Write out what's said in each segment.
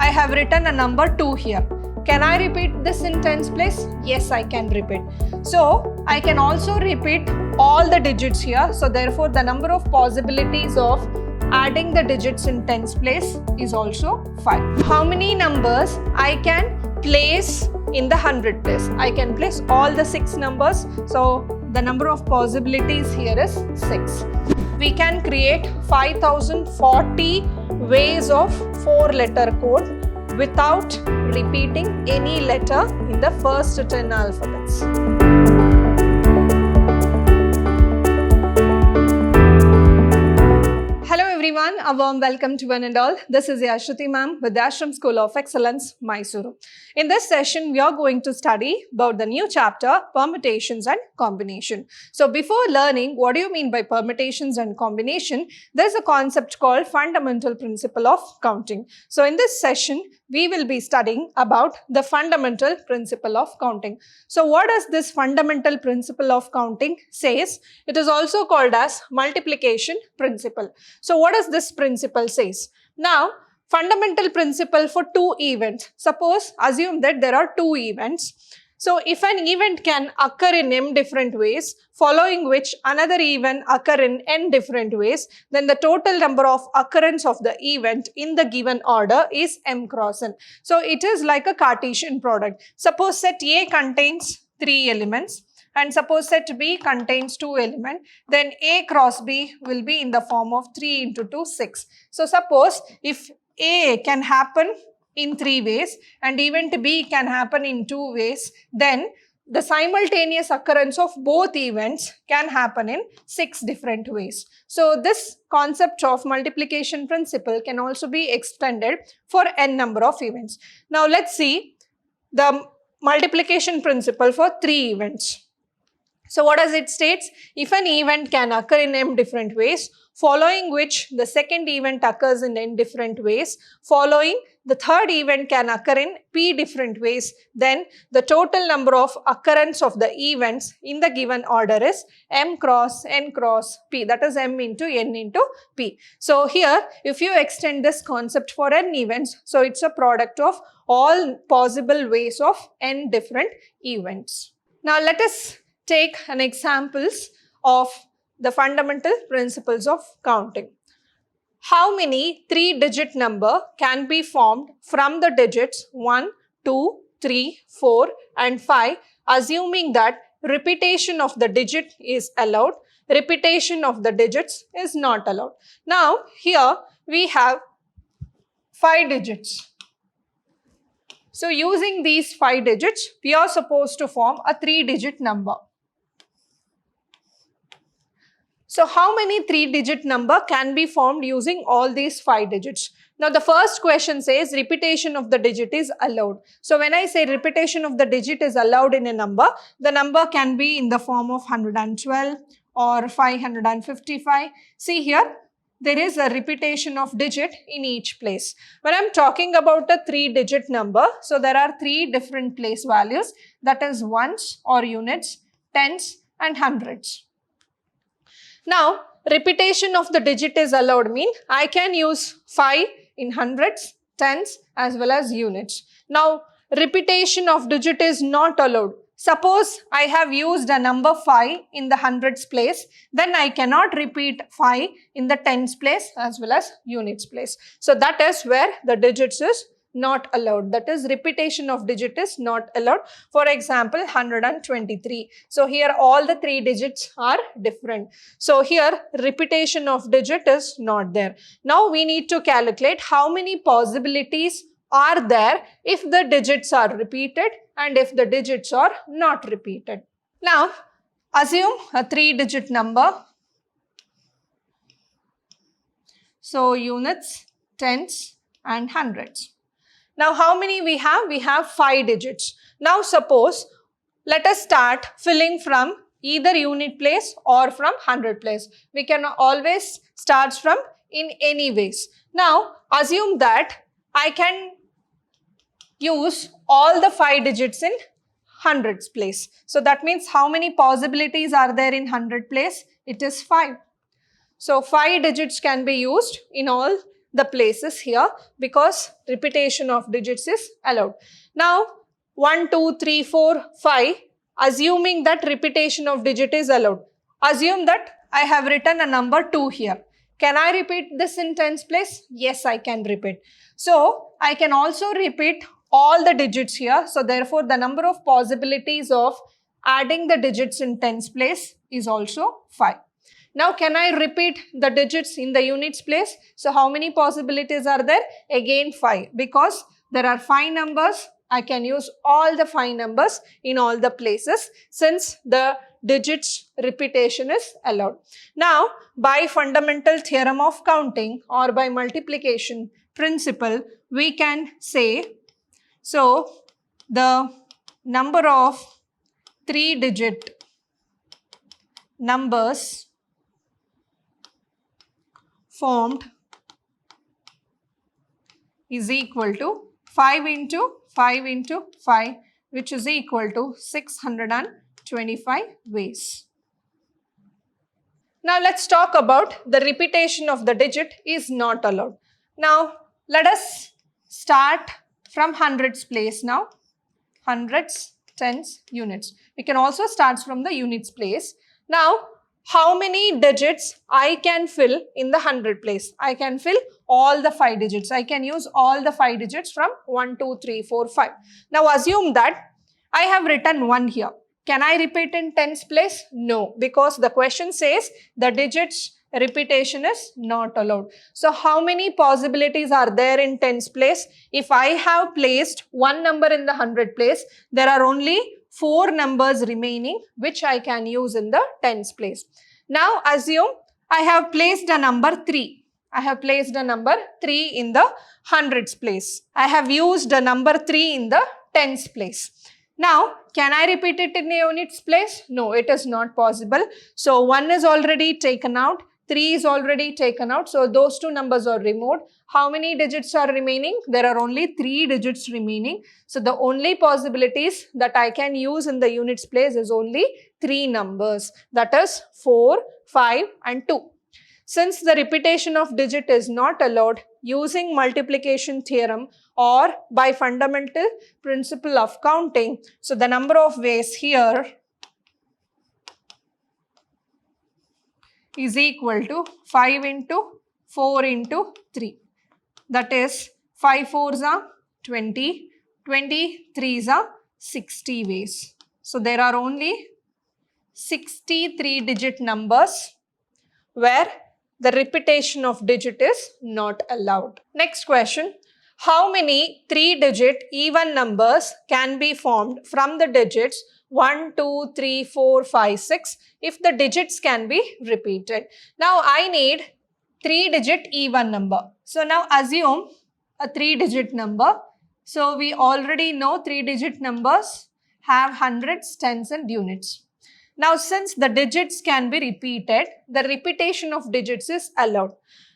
I have written a number 2 here. Can I repeat this in tens place? Yes, I can repeat. So I can also repeat all the digits here. So therefore the number of possibilities of adding the digits in tens place is also 5. How many numbers I can place in the 100 place? I can place all the 6 numbers. So the number of possibilities here is 6. We can create 5040 ways of 4-letter code without repeating any letter in the first 10 alphabets. Hello everyone, a warm welcome to one and all. This is Vidhyaashram ma'am, Vidhyaashram School of Excellence, Mysuru. In this session, we are going to study about the new chapter, Permutations and Combination. So before learning what do you mean by permutations and combination, there is a concept called fundamental principle of counting. So in this session, we will be studying about the fundamental principle of counting. So what does this fundamental principle of counting says? It is also called as multiplication principle. So what does this principle says? Now, fundamental principle for 2 events. Suppose, assume that there are 2 events. So if an event can occur in m different ways, following which another event occur in n different ways, then the total number of occurrence of the event in the given order is m cross n. So it is like a Cartesian product. Suppose set A contains 3 elements and suppose set B contains 2 elements, then A cross B will be in the form of 3 into 2, 6. So suppose if A can happen in 3 ways and event B can happen in 2 ways, then the simultaneous occurrence of both events can happen in 6 different ways. So this concept of multiplication principle can also be extended for n number of events. Now let's see the multiplication principle for 3 events. So what does it states? If an event can occur in m different ways, following which the second event occurs in n different ways, following the third event can occur in p different ways, then the total number of occurrence of the events in the given order is m cross n cross p, that is m into n into p. So here if you extend this concept for n events, so it's a product of all possible ways of n different events. Now let us take an examples of the fundamental principles of counting. How many 3-digit number can be formed from the digits 1, 2, 3, 4 and 5, assuming that repetition of the digit is allowed, repetition of the digits is not allowed. Now here we have 5 digits. So using these 5 digits, we are supposed to form a 3-digit number. So how many 3-digit number can be formed using all these 5 digits? Now the first question says repetition of the digit is allowed. So when I say repetition of the digit is allowed in a number, the number can be in the form of 112 or 555. See here, there is a repetition of digit in each place. When I'm talking about a 3-digit number, so there are 3 different place values, that is ones or units, tens and hundreds. Now, repetition of the digit is allowed mean I can use 5 in hundreds, tens as well as units. Now, repetition of digit is not allowed. Suppose I have used a number 5 in the hundreds place, then I cannot repeat 5 in the tens place as well as units place. So that is where the digits is not allowed. That is repetition of digit is not allowed. For example, 123. So here all the 3 digits are different. So here repetition of digit is not there. Now we need to calculate how many possibilities are there if the digits are repeated and if the digits are not repeated. Now assume a 3-digit number. So units, tens and hundreds. Now how many we have? We have 5 digits. Now suppose, let us start filling from either unit place or from hundred place. We can always start from in any ways. Now assume that I can use all the 5 digits in hundreds place. So that means how many possibilities are there in 100 place? It is 5. So 5 digits can be used in all the places here because repetition of digits is allowed. Now 1, 2, 3, 4, 5, assuming that repetition of digit is allowed. Assume that I have written a number 2 here. Can I repeat this in tens place? Yes, I can repeat. So I can also repeat all the digits here. So therefore the number of possibilities of adding the digits in tens place is also 5. Now can I repeat the digits in the units place? So how many possibilities are there? Again 5, because there are 5 numbers. I can use all the 5 numbers in all the places since the digits repetition is allowed. Now by fundamental theorem of counting or by multiplication principle, we can say, so the number of 3-digit numbers formed is equal to 5 into 5 into 5, which is equal to 625 ways. Now let's talk about the repetition of the digit is not allowed. Now let us start from hundreds place now. Hundreds, tens, units. We can also start from the units place. Now how many digits I can fill in the 100 place? I can fill all the 5 digits. I can use all the 5 digits from 1, 2, 3, 4, 5. Now assume that I have written 1 here. Can I repeat in tens place? No, because the question says the digits repetition is not allowed. So how many possibilities are there in tens place? If I have placed 1 number in the 100 place, there are only 4 numbers remaining which I can use in the tens place. Now assume I have placed a number 3. I have placed a number 3 in the hundreds place. I have used a number 3 in the tens place. Now, can I repeat it in the units place? No, it is not possible. So 1 is already taken out. 3 is already taken out. So those 2 numbers are removed. How many digits are remaining? There are only 3 digits remaining. So the only possibilities that I can use in the units place is only 3 numbers. That is 4, 5 and 2. Since the repetition of digit is not allowed, using multiplication theorem or by fundamental principle of counting, so the number of ways here is equal to 5 into 4 into 3. That is 5 4s are 20, 23s are 60 ways. So there are only 63 digit numbers where the repetition of digit is not allowed. Next question. How many 3-digit even numbers can be formed from the digits 1, 2, 3, 4, 5, 6 if the digits can be repeated? Now I need 3-digit even number. So now assume a 3-digit number. So we already know 3-digit numbers have hundreds, tens and units. Now since the digits can be repeated, the repetition of digits is allowed.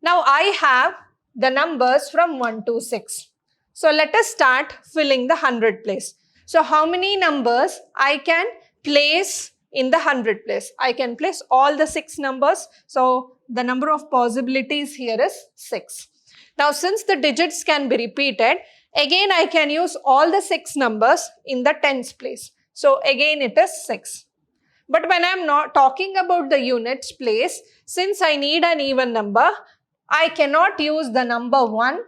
Now I have the numbers from 1 to 6. So let us start filling the 100 place. So how many numbers I can place in the 100 place? I can place all the 6 numbers. So the number of possibilities here is 6. Now since the digits can be repeated, again I can use all the 6 numbers in the tens place. So again it is 6. But when I am not talking about the units place, since I need an even number, I cannot use the number 1,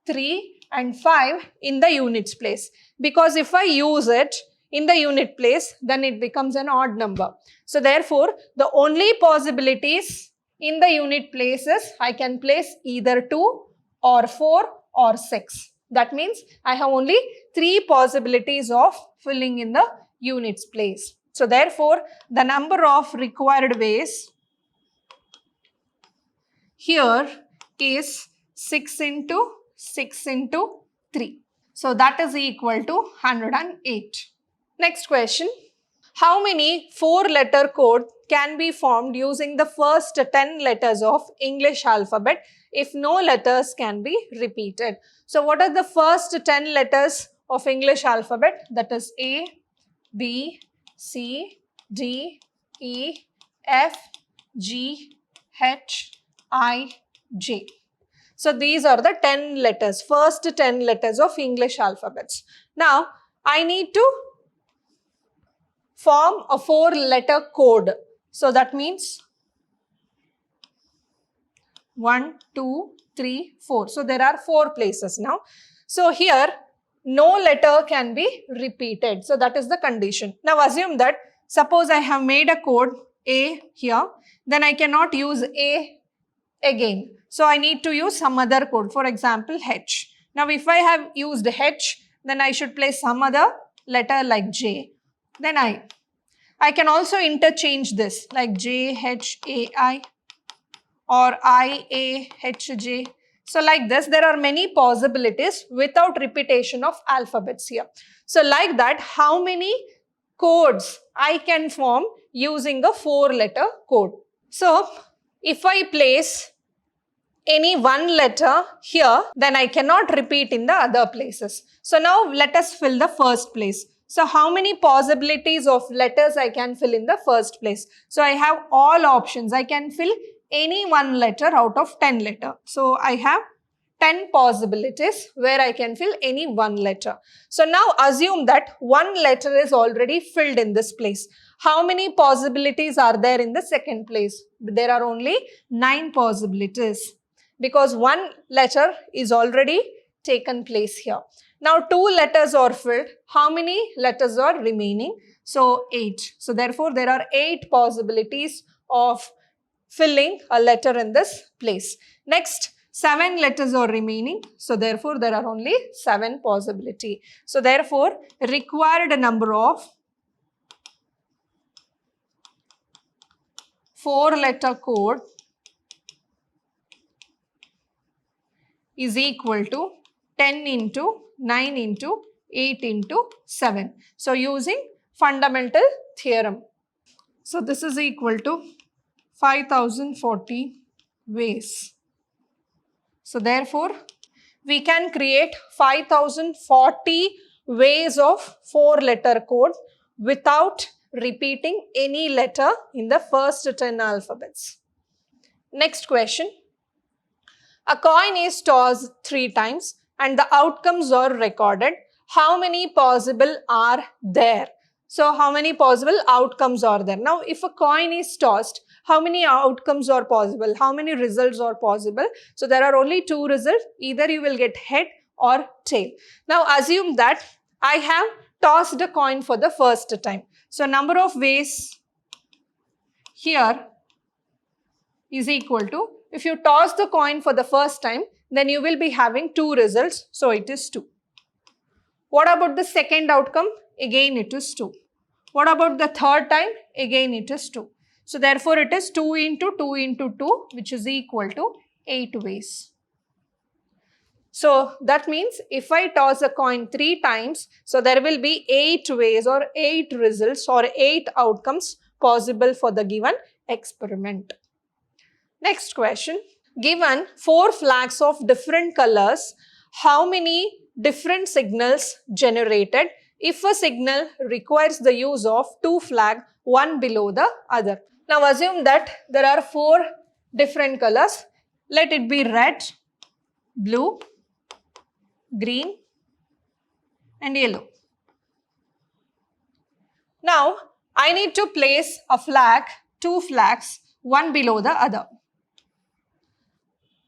3 and 5 in the units place. Because if I use it in the unit place, then it becomes an odd number. So therefore, the only possibilities in the unit places, I can place either 2 or 4 or 6. That means I have only 3 possibilities of filling in the units place. So therefore, the number of required ways here is 6 into 6 into 3. So that is equal to 108. Next question. How many 4-letter code can be formed using the first 10 letters of English alphabet if no letters can be repeated? So what are the first 10 letters of English alphabet? That is A, B, C, D, E, F, G, H, I, J. So these are the 10 letters, first 10 letters of English alphabets. Now I need to form a 4-letter code. So that means 1, 2, 3, 4. So there are 4 places now. So here no letter can be repeated. So that is the condition. Now assume that suppose I have made a code A here, then I cannot use A again. So I need to use some other code, for example H. Now if I have used H, then I should place some other letter like J. Then I can also interchange this like J, H, A, I or I, A, H, J. So like this, there are many possibilities without repetition of alphabets here. So like that, how many codes I can form using a 4-letter code? So if I place any one letter here, then I cannot repeat in the other places. So now let us fill the first place. So how many possibilities of letters I can fill in the first place? So I have all options. I can fill any one letter out of 10 letters. So I have 10 possibilities where I can fill any one letter. So now assume that one letter is already filled in this place. How many possibilities are there in the second place? There are only 9 possibilities because one letter is already taken place here. Now 2 letters are filled. How many letters are remaining? So 8. So therefore there are 8 possibilities of filling a letter in this place. Next, 7 letters are remaining. So therefore there are only 7 possibilities. So therefore required number of 4-letter code is equal to 10 into 9 into 8 into 7. So using fundamental theorem. So this is equal to 5040 ways. So therefore we can create 5040 ways of 4-letter code without repeating any letter in the first 10 alphabets. Next question. A coin is tossed 3 times and the outcomes are recorded. How many possible are there? So how many possible outcomes are there? Now if a coin is tossed, how many outcomes are possible? How many results are possible? So there are only 2 results. Either you will get head or tail. Now assume that I have tossed a coin for the first time. So number of ways here is equal to, if you toss the coin for the first time, then you will be having 2 results. So it is 2. What about the second outcome? Again it is 2. What about the third time? Again it is 2. So therefore it is 2 into 2 into 2, which is equal to 8 ways. So that means if I toss a coin 3 times, so there will be 8 ways or 8 results or 8 outcomes possible for the given experiment. Next question. Given 4 flags of different colors, how many different signals generated if a signal requires the use of 2 flags, one below the other? Now assume that there are 4 different colors. Let it be red, blue, green and yellow. Now I need to place a flag, 2 flags, one below the other.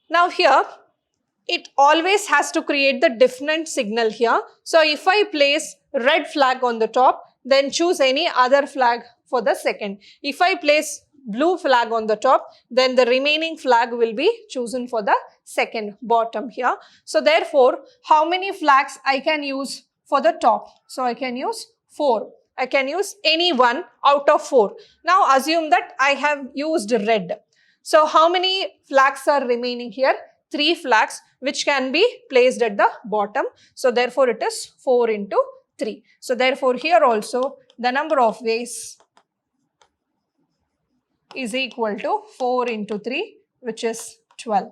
Now here it always has to create the different signal here. So if I place red flag on the top, then choose any other flag for the second. If I place blue flag on the top, then the remaining flag will be chosen for the second bottom here. So therefore, how many flags I can use for the top? So I can use 4. I can use any one out of 4. Now assume that I have used red. So how many flags are remaining here? 3 flags which can be placed at the bottom. So therefore it is 4 into 3. So therefore here also the number of ways is equal to 4 into 3, which is 12.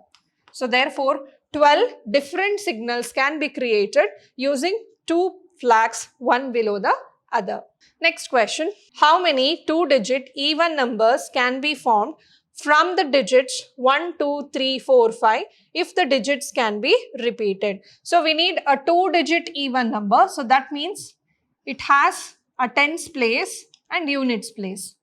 So therefore 12 different signals can be created using 2 flags, one below the other. Next question. How many 2-digit even numbers can be formed from the digits 1, 2, 3, 4, 5 if the digits can be repeated. So we need a 2-digit even number. So that means it has a tens place and units place.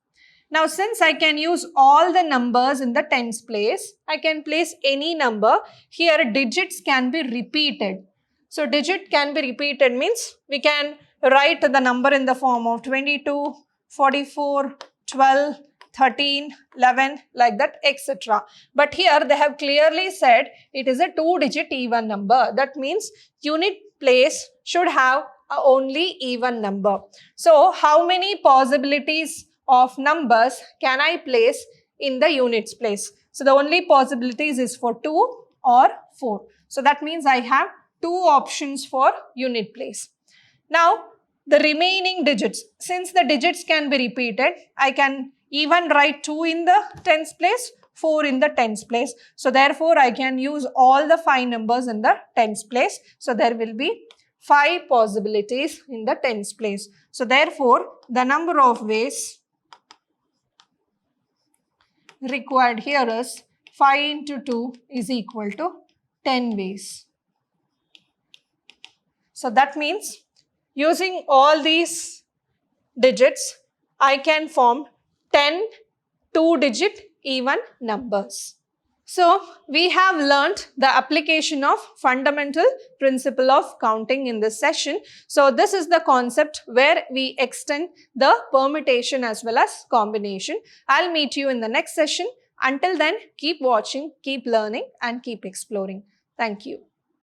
Now since I can use all the numbers in the tens place, I can place any number. Here digits can be repeated. So digit can be repeated means we can write the number in the form of 22, 44, 12, 13, 11 like that, etc. But here they have clearly said it is a 2-digit even number. That means unit place should have only even number. So how many possibilities of numbers can I place in the units place? So the only possibilities is for 2 or 4. So that means I have 2 options for unit place. Now the remaining digits, since the digits can be repeated, I can even write 2 in the tens place, 4 in the tens place. So therefore I can use all the 5 numbers in the tens place. So there will be 5 possibilities in the tens place. So therefore the number of ways required here is 5 into 2 is equal to 10 ways. So that means using all these digits, I can form 10 2-digit even numbers. So we have learnt the application of fundamental principle of counting in this session. So this is the concept where we extend the permutation as well as combination. I'll meet you in the next session. Until then, keep watching, keep learning and keep exploring. Thank you.